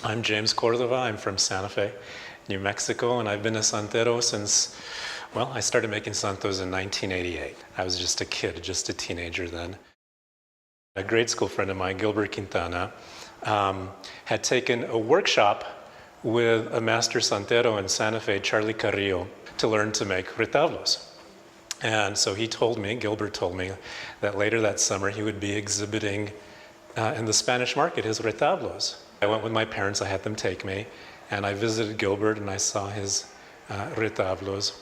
I'm James Córdova. I'm from Santa Fe, New Mexico, and I've been a Santero since, well, I started making santos in 1988. I was just a kid, just a teenager then. A grade school friend of mine, Gilbert Quintana, had taken a workshop with a master Santero in Santa Fe, Charlie Carrillo, to learn to make retablos. And so he told me, Gilbert told me, that later that summer he would be exhibiting in the Spanish market his retablos. I went with my parents, I had them take me, and I visited Gilbert and I saw his retablos.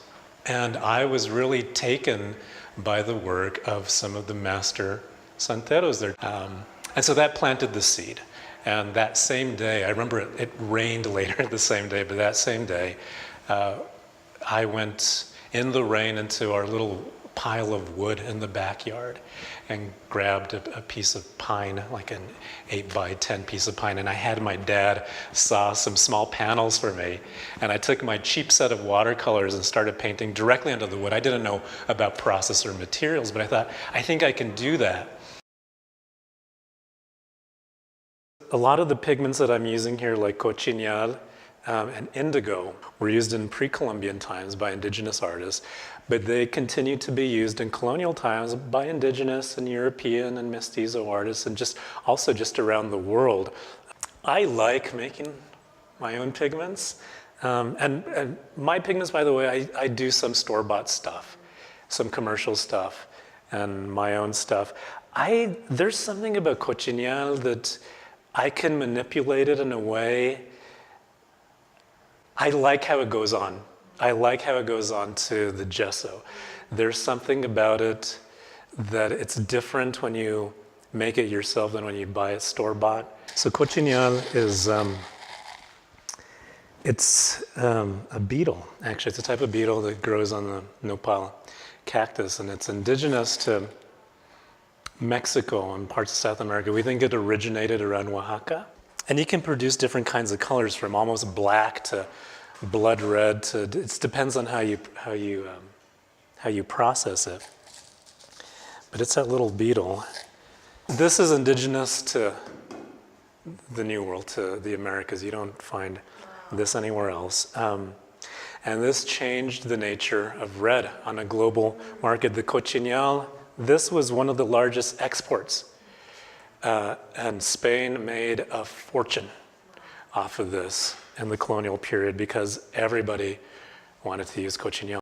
And I was really taken by the work of some of the master Santeros there. And so that planted the seed. And that same day, I remember it rained later the same day, but that same day, I went in the rain into our little pile of wood in the backyard and grabbed a piece of pine, like an 8x10 piece of pine, and I had my dad saw some small panels for me, and I took my cheap set of watercolors and started painting directly onto the wood. I didn't know about process or materials, but I thought, I think I can do that. A lot of the pigments that I'm using here, like cochineal and indigo, were used in pre-Columbian times by indigenous artists, but they continue to be used in colonial times by indigenous and European and mestizo artists, and also just around the world. I like making my own pigments, and my pigments, by the way, I do some store-bought stuff, some commercial stuff, and my own stuff. There's something about cochineal that I can manipulate it in a way. I like how it goes on. I like how it goes on to the gesso. There's something about it that it's different when you make it yourself than when you buy it store-bought. So cochineal is, it's a beetle, actually. It's a type of beetle that grows on the nopal cactus, and it's indigenous to Mexico and parts of South America. We think it originated around Oaxaca. And you can produce different kinds of colors, from almost black to blood red to, it depends on how you process it. But it's that little beetle. This is indigenous to the New World, to the Americas. You don't find this anywhere else. And this changed the nature of red on a global market. The cochineal, this was one of the largest exports. And Spain made a fortune off of this in the colonial period because everybody wanted to use cochineal.